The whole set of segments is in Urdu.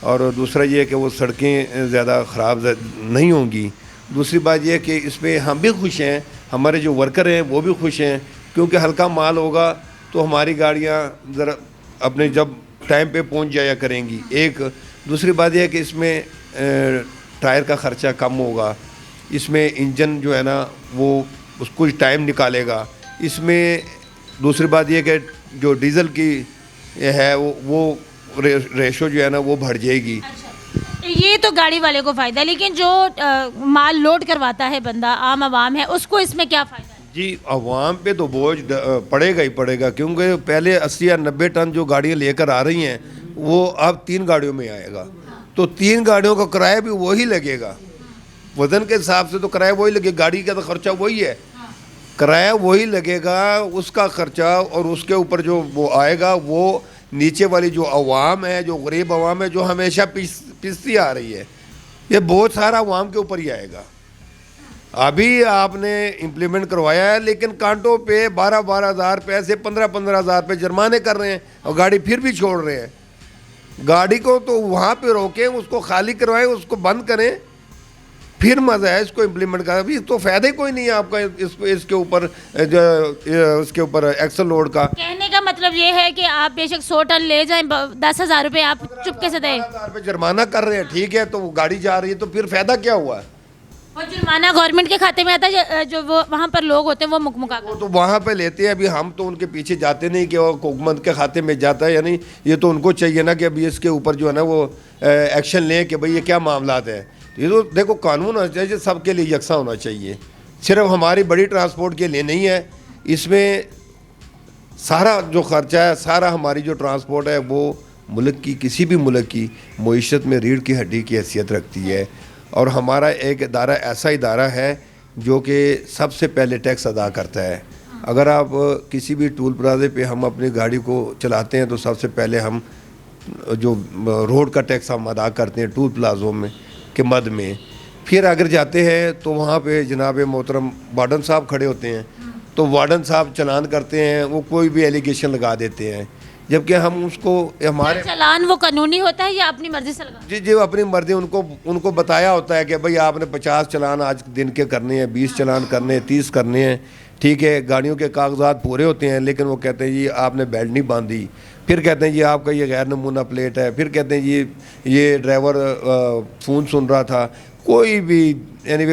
اور دوسرا یہ کہ وہ سڑکیں زیادہ خراب نہیں ہوں گی. دوسری بات یہ کہ اس پہ ہم بھی خوش ہیں, ہمارے جو ورکر ہیں وہ بھی خوش ہیں, کیونکہ ہلکا مال ہوگا تو ہماری گاڑیاں ذرا اپنے جب ٹائم پہ پہنچ جایا کریں گی. ایک دوسری بات یہ ہے کہ اس میں ٹائر کا خرچہ کم ہوگا, اس میں انجن جو ہے نا وہ اس کچھ ٹائم نکالے گا. اس میں دوسری بات یہ کہ جو ڈیزل کی ہے وہ ریشو جو ہے نا وہ بڑھ جائے گی. یہ تو گاڑی والے کو فائدہ ہے, لیکن جو مال لوڈ کرواتا ہے بندہ, عام عوام ہے, اس کو اس میں کیا فائدہ ہے؟ جی عوام پہ تو بوجھ پڑے گا ہی پڑے گا, کیونکہ پہلے 80 یا 90 ٹن جو گاڑیاں لے کر آ رہی ہیں وہ اب 3 گاڑیوں میں آئے گا, تو 3 گاڑیوں کا کرایہ بھی وہی لگے گا. وزن کے حساب سے تو کرایہ وہی لگے گا, گاڑی کا تو خرچہ وہی ہے, کرایہ وہی لگے گا, اس کا خرچہ اور اس کے اوپر جو وہ آئے گا وہ نیچے والی جو عوام ہے, جو غریب عوام ہے, جو ہمیشہ پستی آ رہی ہے, یہ بہت سارا عوام کے اوپر ہی آئے گا. ابھی آپ نے امپلیمنٹ کروایا ہے لیکن کانٹوں پہ 12,000 روپے سے 15,000 روپے جرمانے کر رہے ہیں اور گاڑی پھر بھی چھوڑ رہے ہیں. گاڑی کو تو وہاں پہ روکیں, اس کو خالی کروائیں, اس کو بند کریں, پھر مزہ ہے اس کو امپلیمنٹ کرنا. ابھی تو فائدہ ہی کوئی نہیں ہے آپ کا اس کے اوپر اس کے اوپر ایکسل لوڈ کا. کہنے کا مطلب یہ ہے کہ آپ بے شک 100 ٹن لے جائیں, 10,000 روپے آپ چپکے سے دیں, 15,000 روپے جرمانہ کر رہے ہیں, ٹھیک ہے, تو وہ گاڑی جا رہی ہے تو پھر فائدہ کیا ہوا ہے؟ اور جرمانہ گورنمنٹ کے کھاتے میں آتا ہے, جو وہ وہاں پر لوگ ہوتے ہیں وہ مکمکا وہ تو وہاں پہ لیتے ہیں. ابھی ہم تو ان کے پیچھے جاتے نہیں کہ وہ حکومت کے کھاتے میں جاتا ہے, یعنی یہ تو ان کو چاہیے نا کہ ابھی اس کے اوپر جو ہے نا وہ ایکشن لیں کہ بھئی یہ کیا معاملات ہیں. یہ تو دیکھو قانون ہونا چاہیے, سب کے لیے یکساں ہونا چاہیے, صرف ہماری بڑی ٹرانسپورٹ کے لیے نہیں ہے. اس میں سارا جو خرچہ ہے, سارا ہماری جو ٹرانسپورٹ ہے وہ ملک کی, کسی بھی ملک کی معیشت میں ریڑھ کی ہڈی کی حیثیت رکھتی ہے. اور ہمارا ایک ادارہ ایسا ادارہ ہے جو کہ سب سے پہلے ٹیکس ادا کرتا ہے. اگر آپ کسی بھی ٹول پلازے پہ ہم اپنی گاڑی کو چلاتے ہیں تو سب سے پہلے ہم جو روڈ کا ٹیکس ہم ادا کرتے ہیں ٹول پلازوں میں کے مد میں. پھر اگر جاتے ہیں تو وہاں پہ جناب محترم وارڈن صاحب کھڑے ہوتے ہیں, تو وارڈن صاحب چلان کرتے ہیں, وہ کوئی بھی ایلیگیشن لگا دیتے ہیں, جبکہ ہم اس کو ہمارے چلان وہ قانونی ہوتا ہے یا اپنی مرضی سے لگا؟ جی اپنی مرضی, ان کو بتایا ہوتا ہے کہ بھئی آپ نے 50 چلان آج دن کے کرنے ہیں, 20 چلان کرنے ہیں, 30 کرنے ہیں, ٹھیک ہے. گاڑیوں کے کاغذات پورے ہوتے ہیں لیکن وہ کہتے ہیں جی آپ نے بیلٹ نہیں باندھی, پھر کہتے ہیں جی آپ کا یہ غیر نمونہ پلیٹ ہے, پھر کہتے ہیں جی یہ ڈرائیور فون سن رہا تھا. کوئی بھی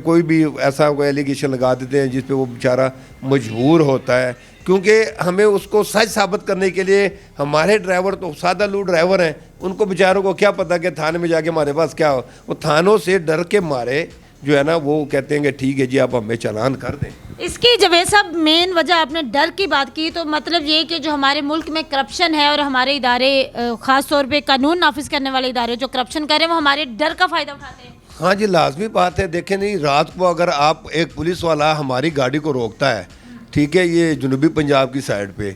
کوئی بھی ایسا کوئی ایلیگیشن لگا دیتے ہیں جس پہ وہ بیچارہ مجبور ہوتا ہے, کیونکہ ہمیں اس کو سچ ثابت کرنے کے لیے, ہمارے ڈرائیور تو سادہ لو ڈرائیور ہیں, ان کو بیچاروں کو کیا پتہ کہ تھانے میں جا کے ہمارے پاس کیا ہو. وہ تھانوں سے ڈر کے مارے جو ہے نا وہ کہتے ہیں کہ ٹھیک ہے جی آپ ہمیں چلان کر دیں. اس کی جوید صاحب مین وجہ آپ نے ڈر کی بات کی, تو مطلب یہ کہ جو ہمارے ملک میں کرپشن ہے اور ہمارے ادارے خاص طور پہ قانون نافذ کرنے والے ادارے جو کرپشن کر رہے ہیں وہ ہمارے ڈر کا فائدہ اٹھاتے ہیں. ہاں جی لازمی بات ہے. دیکھیں نہیں, رات کو اگر آپ ایک پولیس والا ہماری گاڑی کو روکتا ہے, ٹھیک ہے, یہ جنوبی پنجاب کی سائڈ پہ,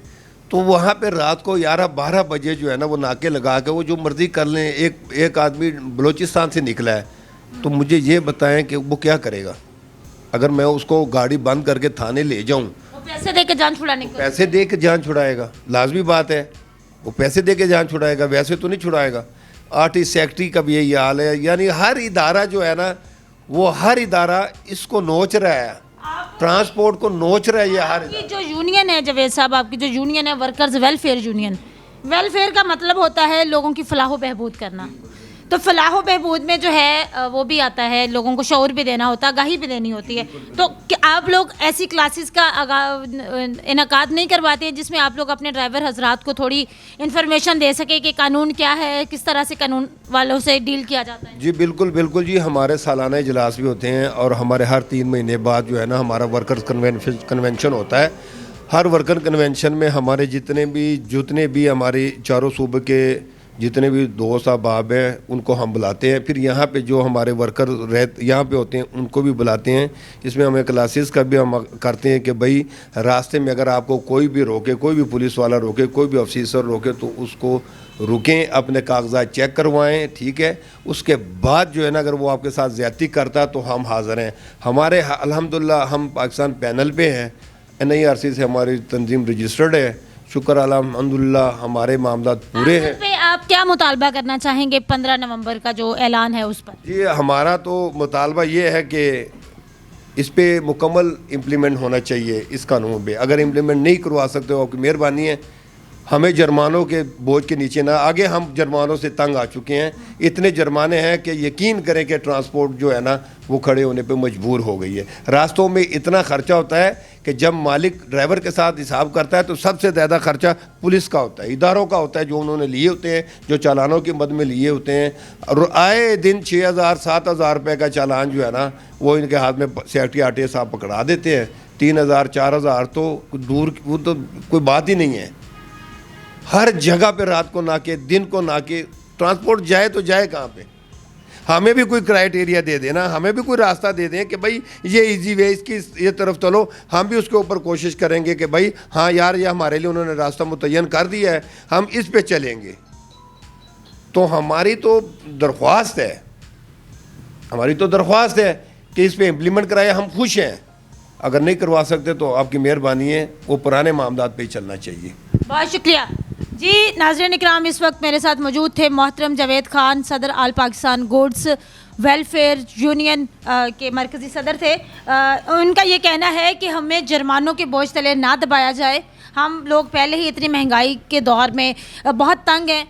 تو وہاں پہ رات کو 11-12 بجے جو ہے نا وہ ناکے لگا کے وہ جو مرضی کر لیں. ایک آدمی بلوچستان سے نکلا ہے, تو مجھے یہ بتائیں کہ وہ کیا کرے گا اگر میں اس کو گاڑی بند کر کے تھانے لے جاؤں. وہ پیسے دے کے جان چھڑانے کو, پیسے دے کے جان چھڑائے گا, لازمی بات ہے, وہ پیسے دے کے جان چھڑائے گا, ویسے تو نہیں چھڑائے گا. آرٹسٹ سیکٹری کا بھی یہی حال ہے. یعنی ہر ادارہ جو ہے نا وہ ہر ادارہ اس کو نوچ رہا ہے, ٹرانسپورٹ کو نوچ رہا ہے. یہ ہر کی جو یونین ہے جوید صاحب, آپ کی جو یونین ہے ورکرز ویلفیئر یونین, ویلفیئر کا مطلب ہوتا ہے لوگوں کی فلاح و بہبود کرنا. تو فلاح و بہبود میں جو ہے وہ بھی آتا ہے, لوگوں کو شعور بھی دینا ہوتا ہے, آگاہی بھی دینی ہوتی ہے. تو آپ لوگ ایسی کلاسز کا انعقاد نہیں کرواتے ہیں جس میں آپ لوگ اپنے ڈرائیور حضرات کو تھوڑی انفارمیشن دے سکے کہ قانون کیا ہے, کس طرح سے قانون والوں سے ڈیل کیا جاتا ہے؟ جی بالکل جی, ہمارے سالانہ اجلاس بھی ہوتے ہیں اور ہمارے ہر 3 مہینے بعد جو ہے نا ہمارا ورکرز کنونشن ہوتا ہے. ہر ورکر کنونشن میں ہمارے جتنے بھی ہماری چاروں صوبے کے جتنے بھی دوست احباب ہیں ان کو ہم بلاتے ہیں. پھر یہاں پہ جو ہمارے ورکر یہاں پہ ہوتے ہیں ان کو بھی بلاتے ہیں. اس میں ہمیں کلاسز کا بھی ہم کرتے ہیں کہ بھئی راستے میں اگر آپ کو کوئی بھی روکے, کوئی بھی پولیس والا روکے, کوئی بھی آفیسر روکے, تو اس کو رکیں, اپنے کاغذات چیک کروائیں, ٹھیک ہے. اس کے بعد جو ہے نا اگر وہ آپ کے ساتھ زیادتی کرتا تو ہم حاضر ہیں. ہمارے الحمدللہ ہم پاکستان پینل پہ ہیں, NIRC سے ہماری تنظیم رجسٹرڈ ہے, شکر الحمدللہ ہمارے معاملات پورے ہیں. آپ کیا مطالبہ کرنا چاہیں گے 15 نومبر کا جو اعلان ہے اس پر؟ جی ہمارا تو مطالبہ یہ ہے کہ اس پہ مکمل امپلیمنٹ ہونا چاہیے اس قانون پہ. اگر امپلیمنٹ نہیں کروا سکتے ہو آپ کی مہربانی ہے, ہمیں جرمانوں کے بوجھ کے نیچے نہ آگے, ہم جرمانوں سے تنگ آ چکے ہیں. اتنے جرمانے ہیں کہ یقین کریں کہ ٹرانسپورٹ جو ہے نا وہ کھڑے ہونے پہ مجبور ہو گئی ہے. راستوں میں اتنا خرچہ ہوتا ہے کہ جب مالک ڈرائیور کے ساتھ حساب کرتا ہے تو سب سے زیادہ خرچہ پولیس کا ہوتا ہے, اداروں کا ہوتا ہے, جو انہوں نے لیے ہوتے ہیں, جو چالانوں کی مد میں لیے ہوتے ہیں. اور آئے دن 6,000 7,000 روپے کا چالان جو ہے نا وہ ان کے ہاتھ میں سیکٹری آرٹی صاحب پکڑا دیتے ہیں. 3,000 4,000 تو دور, وہ تو کوئی بات ہی نہیں ہے. ہر جگہ پہ رات کو ناکے, دن کو ناکے. ٹرانسپورٹ جائے تو جائے کہاں پہ؟ ہمیں بھی کوئی کرائٹیریا دے دینا, ہمیں بھی کوئی راستہ دے دیں کہ بھائی یہ ایزی وے, اس کی یہ طرف چلو. ہم بھی اس کے اوپر کوشش کریں گے کہ بھائی ہاں یار یہ ہمارے لیے انہوں نے راستہ متعین کر دیا ہے, ہم اس پہ چلیں گے. تو ہماری تو درخواست ہے کہ اس پہ امپلیمنٹ کرائے. ہم خوش ہیں, اگر نہیں کروا سکتے تو آپ کی مہربانی ہے, وہ پرانے معاملات پہ ہی چلنا چاہیے. بہت شکریہ جی. ناظرین اکرام, اس وقت میرے ساتھ موجود تھے محترم جاوید خان, صدر آل پاکستان گوڈس ویلفیئر یونین کے مرکزی صدر تھے. ان کا یہ کہنا ہے کہ ہمیں جرمانوں کے بوجھ تلے نہ دبایا جائے. ہم لوگ پہلے ہی اتنی مہنگائی کے دور میں بہت تنگ ہیں.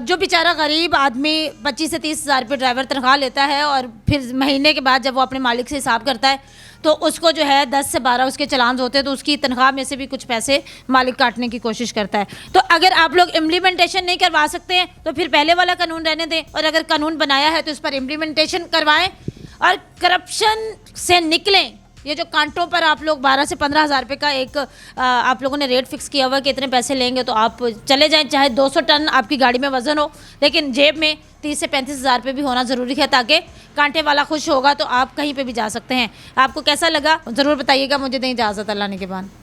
جو بیچارہ غریب آدمی 25 سے 30 ہزار روپے ڈرائیور تنخواہ لیتا ہے اور پھر مہینے کے بعد جب وہ اپنے مالک سے حساب کرتا ہے تو اس کو جو ہے 10 سے 12 اس کے چلانز ہوتے ہیں, تو اس کی تنخواہ میں سے بھی کچھ پیسے مالک کاٹنے کی کوشش کرتا ہے. تو اگر آپ لوگ امپلیمنٹیشن نہیں کروا سکتے ہیں تو پھر پہلے والا قانون رہنے دیں, اور اگر قانون بنایا ہے تو اس پر امپلیمنٹیشن کروائیں اور کرپشن سے نکلیں. یہ جو کانٹوں پر آپ لوگ 12 سے 15 ہزار روپے کا ایک آپ لوگوں نے ریٹ فکس کیا ہوا کہ اتنے پیسے لیں گے تو آپ چلے جائیں, چاہے 200 ٹن آپ کی گاڑی میں وزن ہو, لیکن جیب میں 30 سے 35 ہزار روپے بھی ہونا ضروری ہے, تاکہ کانٹے والا خوش ہوگا تو آپ کہیں پہ بھی جا سکتے ہیں. آپ کو کیسا لگا ضرور بتائیے گا. مجھے دیں اجازت, اللہ نے کے بعد.